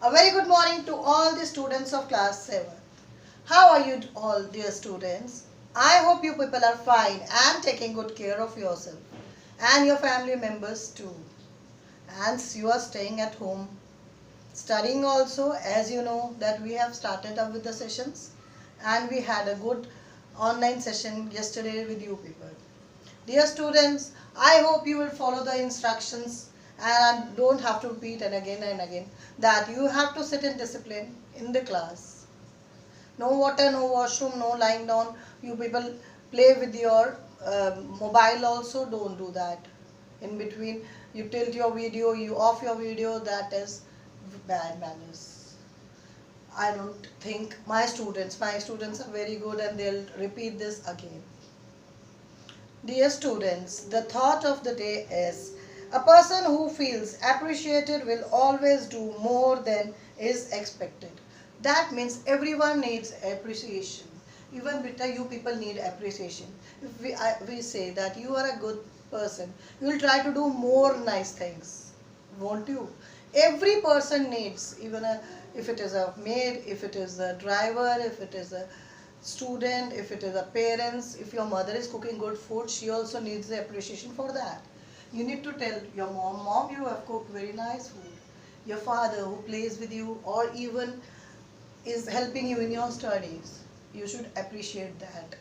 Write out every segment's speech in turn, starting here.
A very good morning to all the students of class 7. How are you all, dear students? I hope you people are fine and taking good care of yourself and your family members too. And you are staying at home, studying also, as you know that we have started up with the sessions and we had a good online session yesterday with you people. Dear students, I hope you will follow the instructions and don't have to repeat and again that you have to sit in discipline in the class. No water, no washroom, no lying down. You people play with your mobile also, don't do that. In between, you tilt your video, you off your video, that is bad manners. I don't think my students are very good and they'll repeat this again. Dear students, the thought of the day is a person who feels appreciated will always do more than is expected. That means everyone needs appreciation. Even better, you people need appreciation. If we say that you are a good person, you will try to do more nice things, won't you? Every person needs, if it is a maid, if it is a driver, if it is a student, if it is a parents, if your mother is cooking good food, she also needs the appreciation for that. You need to tell your mom, you have cooked very nice food. Your father who plays with you or even is helping you in your studies, you should appreciate that.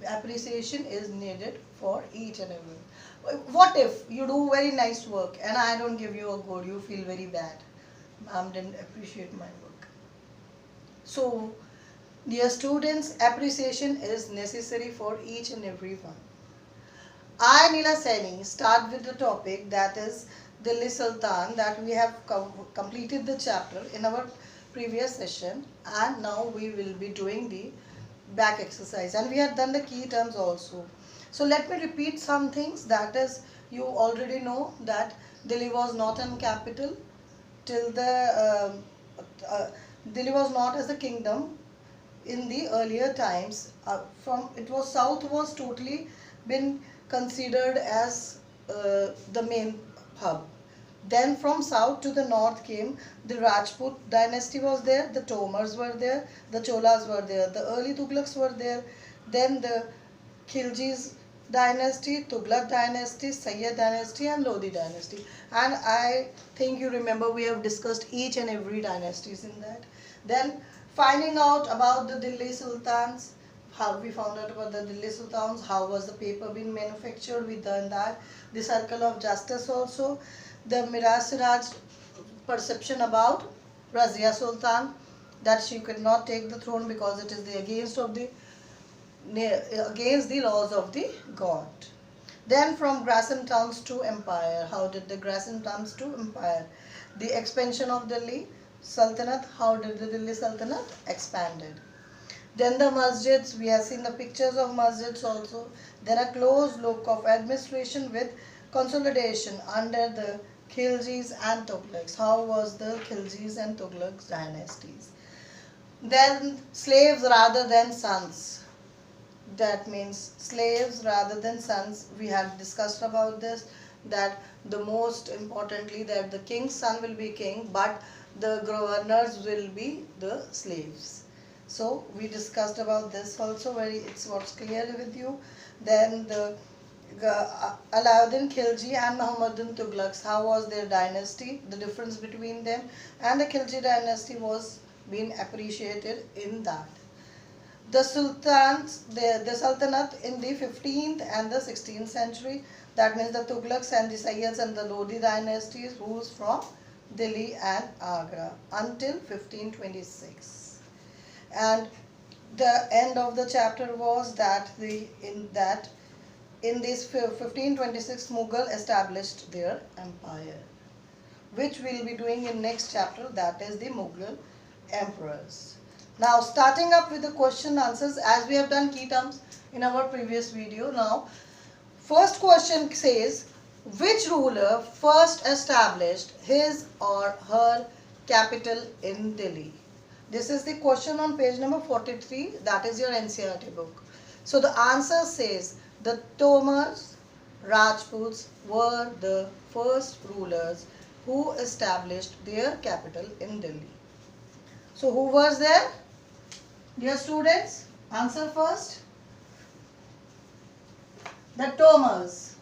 Appreciation is needed for each and every. What if you do very nice work and I don't give you a good, you feel very bad. Mom didn't appreciate my work. So, dear students, appreciation is necessary for each and every one. I, Neela Saini, start with the topic that is Delhi Sultan, that we have completed the chapter in our previous session, and now we will be doing the back exercise, and we have done the key terms also. So let me repeat some things. That is, you already know that Delhi was not a capital till the Delhi was not as a kingdom in the earlier times. From it was south was totally been considered as the main hub. Then from south to the north came the Rajput dynasty was there, the Tomars were there, the Cholas were there, the early Tughlaqs were there, then the Khiljis dynasty, Tughlaq dynasty, Sayyid dynasty and Lodi dynasty. And I think you remember we have discussed each and every dynasties in that. Then finding out about the Delhi Sultans, how we found out about the Delhi Sultans, how was the paper being manufactured, we done that. The circle of justice also, the Miraj Siraj perception about Razia Sultan, that she could not take the throne because it is the against the laws of the god. Then from Grasim towns to empire, how did the Grasim towns to empire? The expansion of Delhi Sultanate, how did the Delhi Sultanate expanded? Then the masjids, we have seen the pictures of masjids also. Then a close look of administration with consolidation under the Khiljis and Tughlaqs. How was the Khiljis and Tughlaqs dynasties? Then slaves rather than sons. That means slaves rather than sons. We have discussed about this, that the most importantly that the king's son will be king, but the governors will be the slaves. So we discussed about this also, very it's what's clear with you. Then the Alauddin Khilji and Muhammadan Tughlaqs, how was their dynasty, the difference between them, and the Khilji dynasty was being appreciated in that. The sultans, the sultanate in the 15th and the 16th century, that means the Tughlaqs and the Sayyids and the Lodi dynasties rules from Delhi and Agra until 1526. And the end of the chapter was that in this 1526 Mughal established their empire, which we'll be doing in next chapter, that is the Mughal emperors. Now starting up with the question answers, as we have done key terms in our previous video. Now first question says, which ruler first established his or her capital in Delhi? This is the question on page number 43, that is your NCERT book. So the answer says the Tomars Rajputs were the first rulers who established their capital in Delhi. So who was there? Dear students, answer first. The Tomers.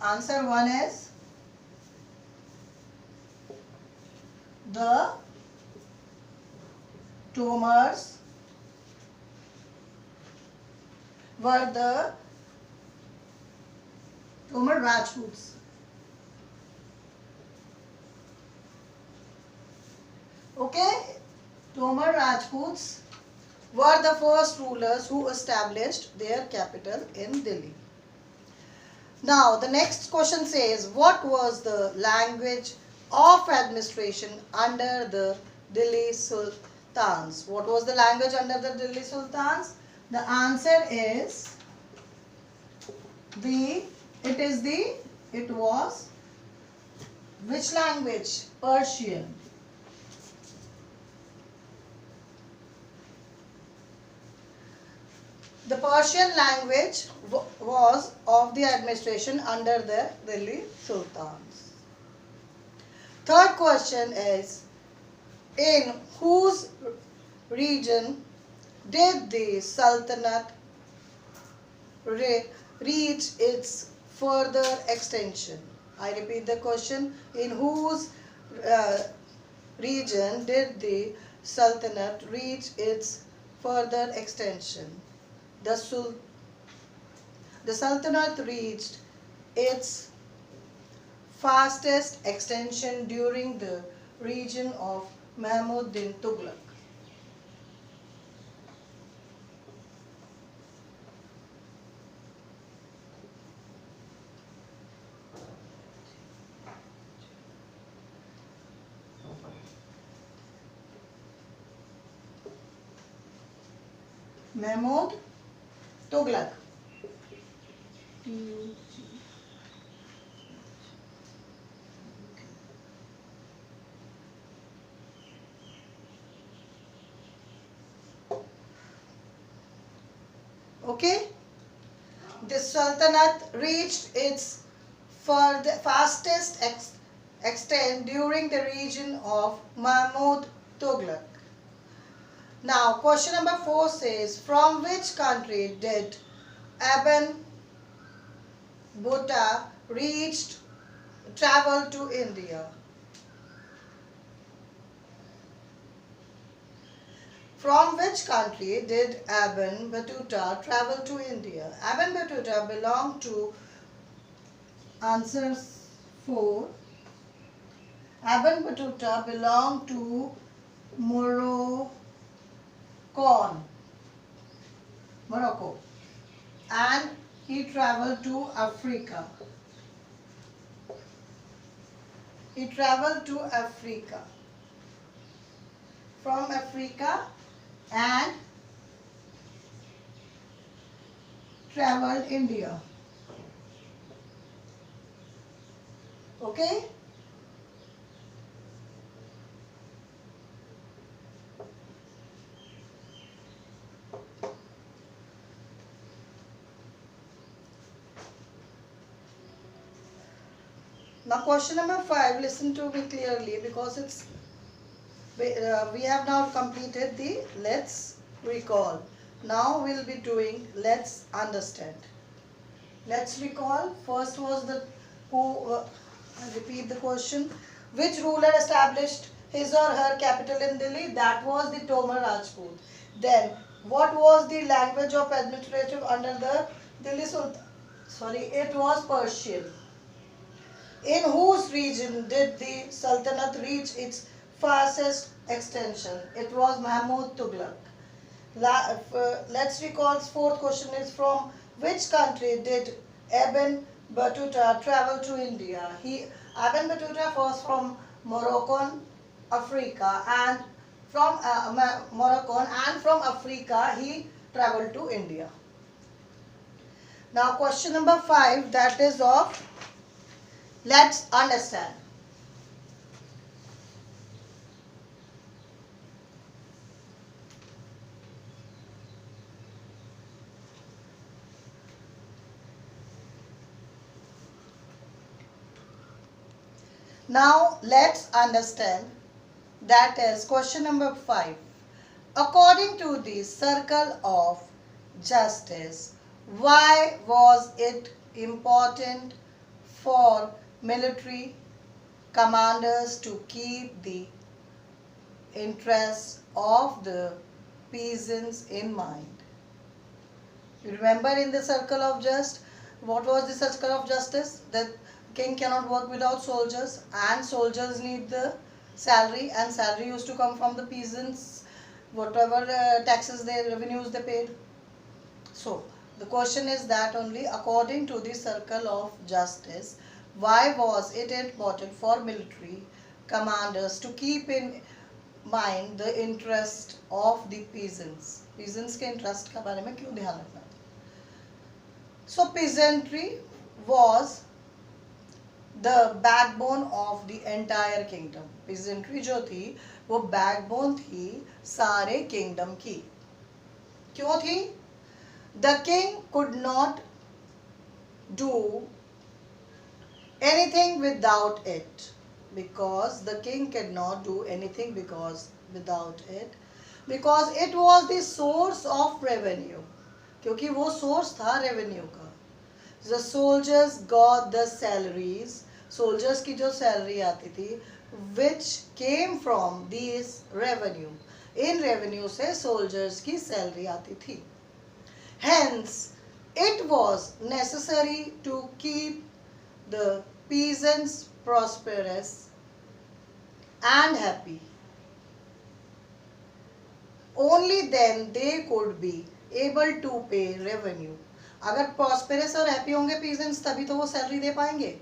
Answer 1 is the Tomers were the Tomar Rajputs. Okay, Tomar Rajputs were the first rulers who established their capital in Delhi. Now, the next question says, what was the language of administration under the Delhi Sultans? What was the language under the Delhi Sultans? The answer is it was which language? Persian. The Persian language was of the administration under the Delhi Sultans. Third question is, in whose region did the Sultanate reach its further extension? I repeat the question. In whose region did the Sultanate reach its further extension? The Sultanate reached its fastest extension during the reign of Mahmud bin Tughlaq. Mahmud Tughlaq. Okay, the Sultanate reached its fastest extent during the reign of Mahmud Tughlaq. Now, question number 4 says, from which country did Ibn Battuta travel to India? From which country did Ibn Battuta travel to India? Ibn Battuta belonged to, answer 4, Ibn Battuta belonged to Morocco, and he traveled to Africa. From Africa and traveled India. Okay? Now question number 5, listen to me clearly because we have now completed the let's recall. Now we'll be doing let's understand. Let's recall. First was I repeat the question. Which ruler established his or her capital in Delhi? That was the Tomar Rajput. Then what was the language of administrative under the Delhi Sultan? It was Persian. In whose region did the Sultanate reach its fastest extension? It was Mahmud Tughlaq. Let's recall. Fourth question is, from which country did Ibn Battuta travel to India? Ibn Battuta was from Moroccan Africa, and from Africa he traveled to India. Now question number 5, that is of let's understand. Now let's understand, that is question number 5. According to the circle of justice, why was it important for military commanders to keep the interests of the peasants in mind? You remember in the circle of justice, what was the circle of justice? That king cannot work without soldiers, and soldiers need the salary, and salary used to come from the peasants, whatever taxes their revenues they paid. So the question is that only, according to the circle of justice, why was it important for military commanders to keep in mind the interest of the peasants? Peasants के interest का बारे में क्यों ध्यान रखना? So peasantry was the backbone of the entire kingdom. Peasantry जो थी वो backbone थी सारे kingdom की. क्यों थी? The king could not do anything without it, because the king cannot do anything without it, because it was the source of revenue. क्योंकि वो source था revenue का. The soldiers got the salaries, soldiers की जो salary आती थी, which came from these revenue. In revenue से soldiers की salary आती थी. Hence, it was necessary to keep the peasants prosperous and happy. Only then they could be able to pay revenue. अगर prosperous और happy होंगे peasants, तभी तो वो salary दे पाएंगे,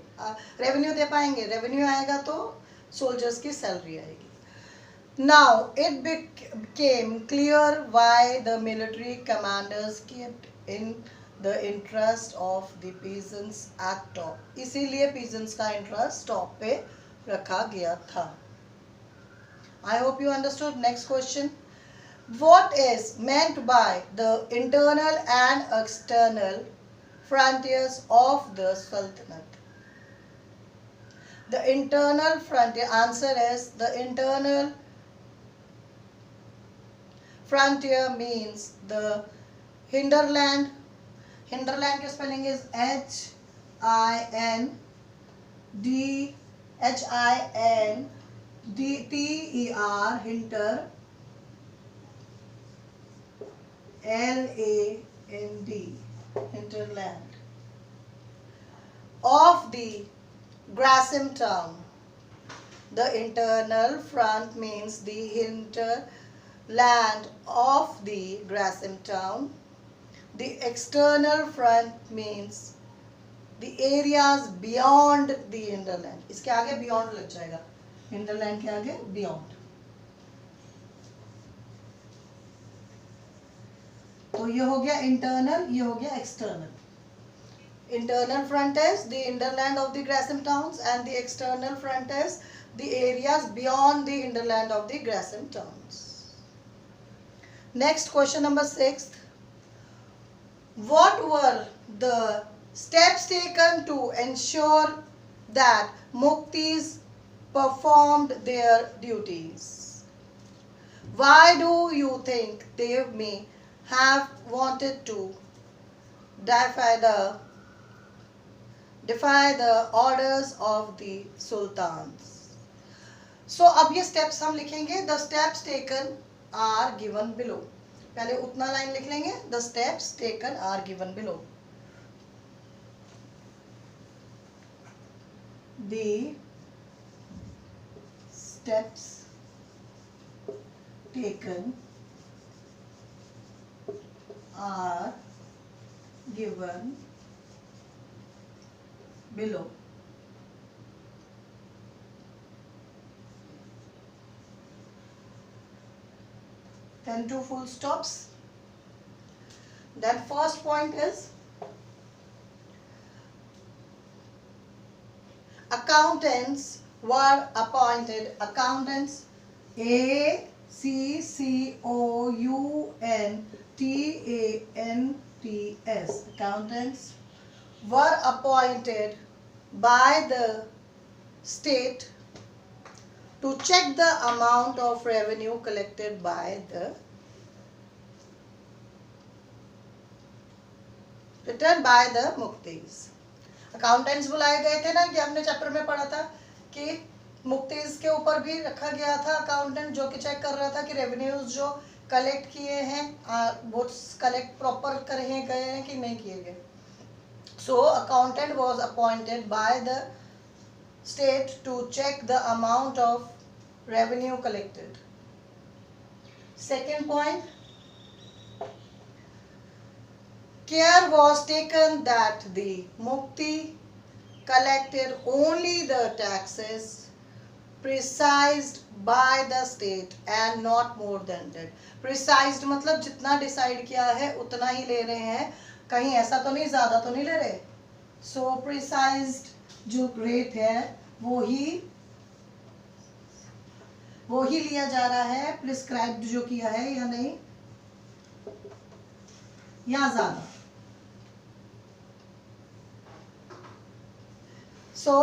revenue दे पाएंगे. Revenue आएगा तो soldiers की salary आएगी. Now it became clear why the military commanders kept in the interest of the peasants at top. इसीलिए peasants का interest top पे रखा गया था. I hope you understood. Next question. What is meant by the internal and external frontiers of the Sultanate? The internal frontier, answer is the internal frontier means the hinterland. Hinterland की spelling is H-I-N-D-T-E-R, hinter, L-A-N-D, hinterland of the Grasim town. The internal front means the hinterland of the Grasim town. The external front means the areas beyond the hinterland. इसके आगे beyond लग जाएगा. Hinterland के आगे beyond. तो ये हो गया internal, ये हो गया external. Internal front is the hinterland of the Grasim towns, and the external front is the areas beyond the hinterland of the Grasim towns. Next, question number 6. What were the steps taken to ensure that Muktis performed their duties? Why do you think they may have wanted to defy the orders of the sultans? So अब ये steps हम लिखेंगे. The steps taken are given below. पहले उतना line लिख लेंगे. The steps taken are given below. The steps taken are given below. Then two full stops. Then first point is accountants were appointed. Accountants, ACCOUNTANTS. Accountants were appointed by the state to check the amount of revenue collected by the returned by the Muktis. Accountants बुलाए गए थे ना, कि हमने chapter में पढ़ा था कि मुक्तिज के ऊपर भी रखा गया था अकाउंटेंट, जो कि चेक कर रहा था कि रेवेन्यूज जो कलेक्ट किए हैं वो कलेक्ट प्रॉपर करे गए हैं कि नहीं किए गए. So accountant was appointed by the state to check the amount of revenue collected. Second point, care was taken that the Mukti collected only the taxes precised by the state and not more than that. Precised मतलब जितना decide किया है उतना ही ले रहे हैं, कहीं ऐसा तो नहीं ज़्यादा तो नहीं ले रहे. So precised जो रेट है वो ही लिया जा रहा है. प्रिस्क्राइब्ड जो किया है या नहीं, या ज़्यादा. So,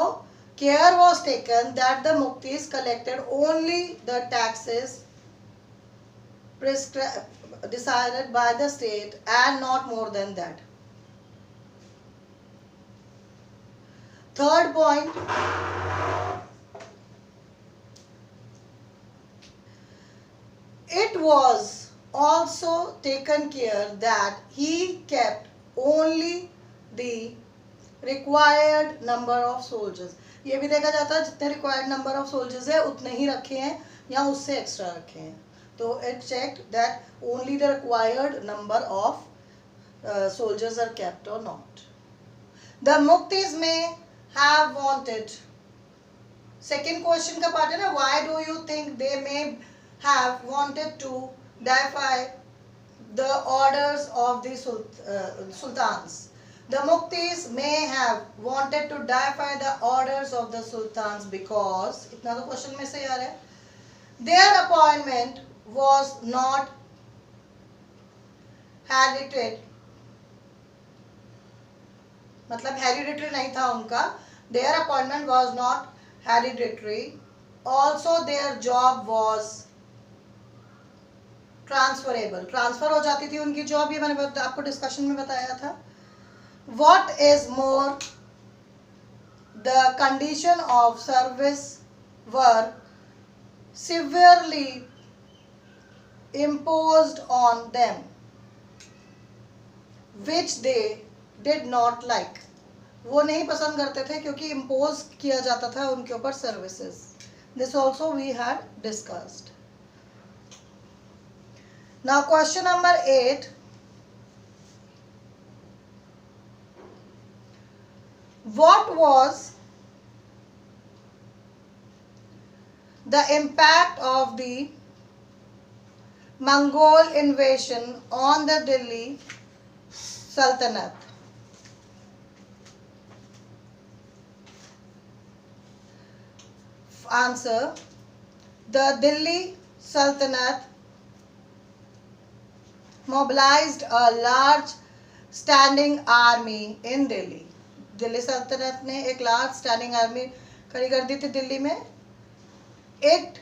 care was taken that the Muktis collected only the taxes decided by the state and not more than that. Third point, it was also taken care that he kept only the required number of soldiers. ये भी देखा जाता है जितने required number of soldiers है उतने ही रखे हैं या उससे एक्स्ट्रा रखे हैं. तो it checked that only the required number of soldiers are kept और not. The Muktis may have wanted, second question का पार्ट है ना, why do you think they may have wanted to defy the orders of the sultans. The Muktis may have wanted to deify the orders of the sultans because, इतना तो question में से आ रहा है, their appointment was not hereditary, मतलब hereditary नहीं था उनका. Their appointment was not hereditary. Also their job was transferable. Transfer हो जाती थी उनकी जॉब, ये मैंने आपको डिस्कशन में बताया था. What is more, the condition of service were severely imposed on them, which they did not like. वो नहीं पसंद करते थे क्योंकि इम्पोज किया जाता था उनके ऊपर services. This also we had discussed. Now question number 8. What was the impact of the Mongol invasion on the Delhi Sultanate? Answer: the Delhi Sultanate mobilized a large standing army in Delhi. Delhi सल्तनत ने एक large standing army खड़ी कर दी थी दिल्ली में. It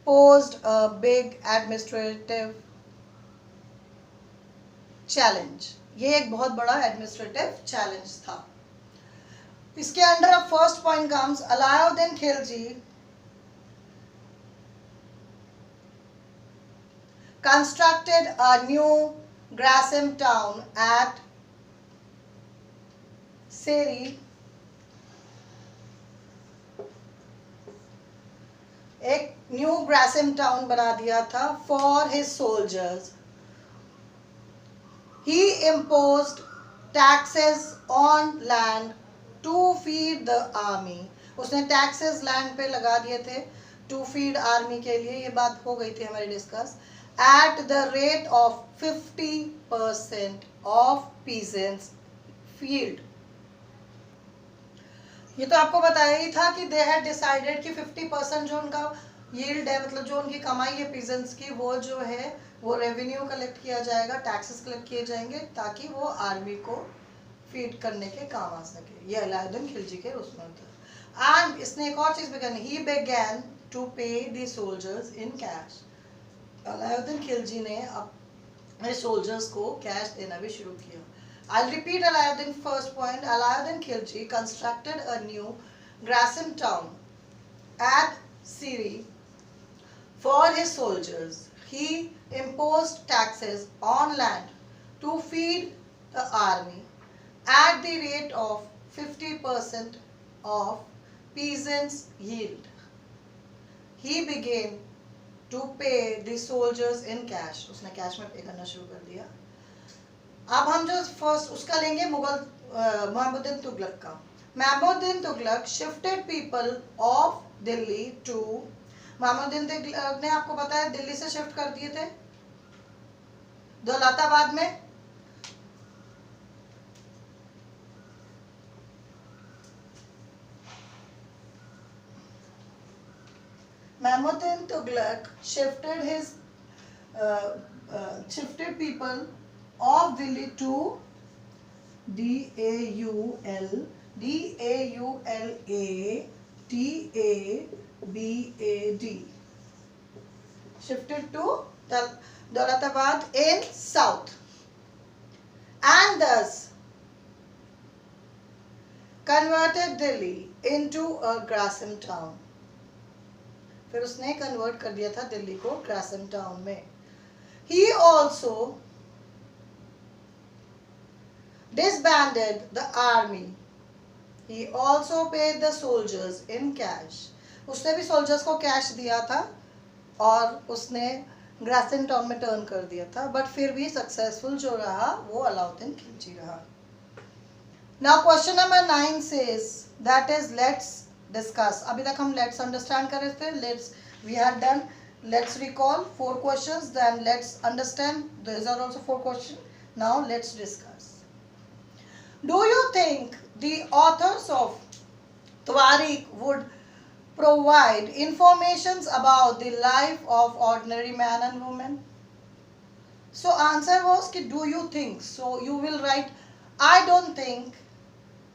posed a big administrative challenge. ये एक बहुत बड़ा एडमिनिस्ट्रेटिव चैलेंज था. इसके अंडर अब first point comes, Alauddin Khilji constructed a new Grasim town at Siri. एक न्यू ग्रासिम टाउन बना दिया था for his soldiers. He imposed taxes on land to feed the army. उसने टैक्सेस लैंड पे लगा दिए थे टू फीड आर्मी के लिए. ये बात हो गई थी हमारी discuss. At the rate of 50% of peasants field. ये तो आपको बताया ही था कि दे हैड डिसाइडेड कि 50% जो उनका यील्ड है, मतलब जो उनकी कमाई है पीजेंट्स की, वो जो है वो रेवेन्यू कलेक्ट किया जाएगा, टैक्सेस कलेक्ट किए जाएंगे ताकि वो आर्मी को फीड करने के काम आ सके. ये अलाउद्दीन खिलजी के उसमें था. एंड इसने एक और चीज began, he began to pay the soldiers in cash. Alauddin Khilji ने अपने soldiers को cash देना भी शुरू किया. I'll repeat Alauddin's first point. Alauddin Khilji constructed a new garrison town at Siri for his soldiers. He imposed taxes on land to feed the army at the rate of 50% of peasants' yield. He began to pay the soldiers in cash. उसने cash में pay करना शुरू कर दिया. अब हम जो first उसका लेंगे मुगल मोहम्मदुद्दीन तुगलक का. Mohammaduddin Tughlaq shifted people of Delhi to. Mohammaduddin Tughlaq ने आपको पता है दिल्ली से शिफ्ट कर दिए थे दौलताबाद में. Muhammadin Tughlaq shifted people of Delhi to Daulatabad. Shifted to Daulatabad in south, and thus converted Delhi into a garrison town. फिर उसने कन्वर्ट कर दिया था दिल्ली को ग्रासन टाउन में. He also disbanded the army. He also paid the soldiers in cash. उसने भी soldiers को कैश दिया था और उसने ग्रासन टाउन में टर्न कर दिया था. बट फिर भी सक्सेसफुल जो रहा वो अलाउद्दीन खिलजी रहा. Now question number 9 says that is let's discuss. अभी तक हम let's understand कर रहे थे. Let's we had done let's recall 4 questions, then let's understand. These are also 4 questions. Now let's discuss. Do you think the authors of Tawariq would provide informations about the life of ordinary man and woman? So answer was कि do you think? So you will write I don't think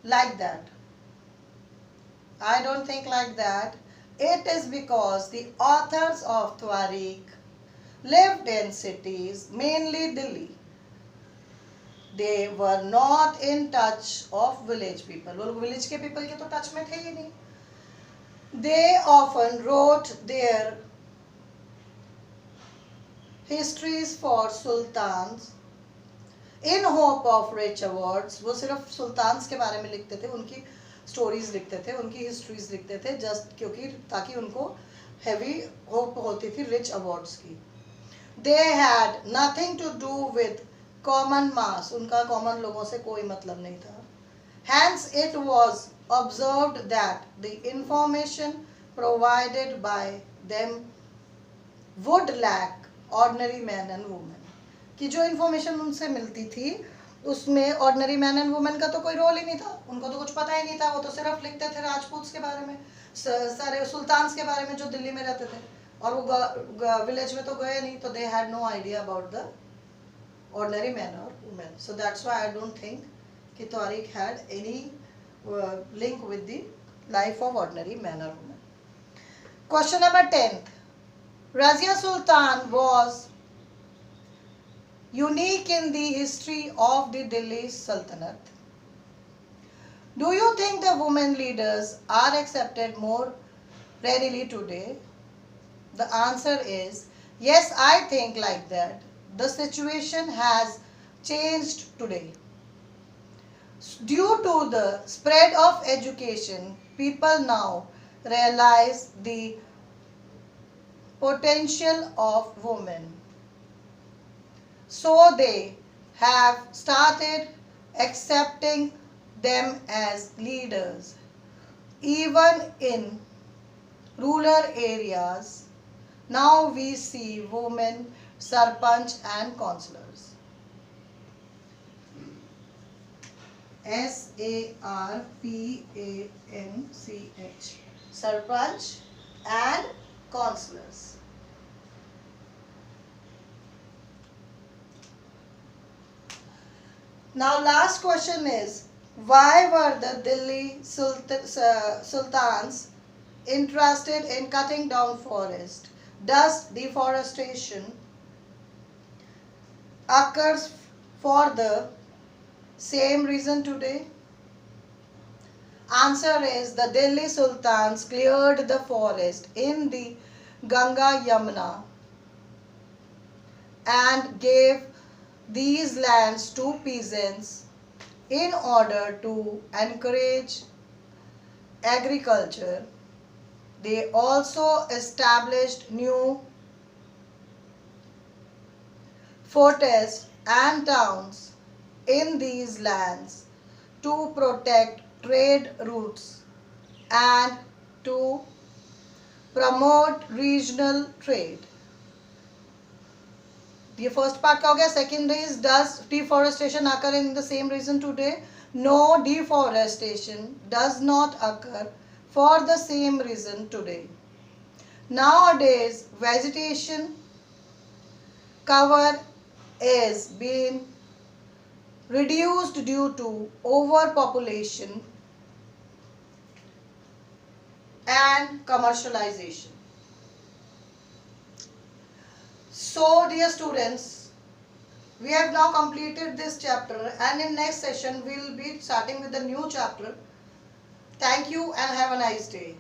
like that. I don't think like that. It is because the authors of Tawariq lived in cities, mainly Delhi. They were not in touch of village people. वो village के people के तो touch में थे ही नहीं. They often wrote their histories for sultans in hope of rich awards. वो सिर्फ sultans के बारे में लिखते थे, उनकी स्टोरीज लिखते थे, उनकी हिस्ट्रीज लिखते थे जस्ट क्योंकि ताकि उनको हैवी होप होती थी रिच अवार्ड्स की. They had nothing to do with common mass. उनका कॉमन लोगों से कोई मतलब नहीं था. Hence it was observed that the information provided by them would lack ordinary man and women. कि जो इंफॉर्मेशन उनसे मिलती थी उसमें ऑर्डिनरी मैन एंड वुमेन का तो कोई रोल ही नहीं था. उनको तो कुछ पता ही नहीं था. वो तो सिर्फ लिखते थे राजपूत के बारे में, सारे सुल्तान्स के बारे में जो दिल्ली में रहते थे, और वो विलेज में तो गए नहीं. तो they had no idea about the ordinary man और women. So that's why I don't think कि tarikh had any link with the life of ordinary man और women. Question number 10. Razia Sultan was unique in the history of the Delhi Sultanate. Do you think the women leaders are accepted more readily today? The answer is yes, I think like that. The situation has changed today. Due to the spread of education, people now realize the potential of women. So they have started accepting them as leaders. Even in rural areas, now we see women sarpanch and councillors. SARPANCH. Sarpanch and councillors. Now last question is, why were the Delhi Sultans interested in cutting down forest? Does deforestation occurs for the same reason today? Answer is the Delhi Sultans cleared the forest in the Ganga Yamuna and gave these lands to peasants in order to encourage agriculture. They also established new forts and towns in these lands to protect trade routes and to promote regional trade. ये first part का हो गया. Second is does deforestation occur in the same region today? No, deforestation does not occur for the same reason today. Nowadays, vegetation cover is being reduced due to overpopulation and commercialization. So, dear students, we have now completed this chapter, and in next session we will be starting with the new chapter. Thank you and have a nice day.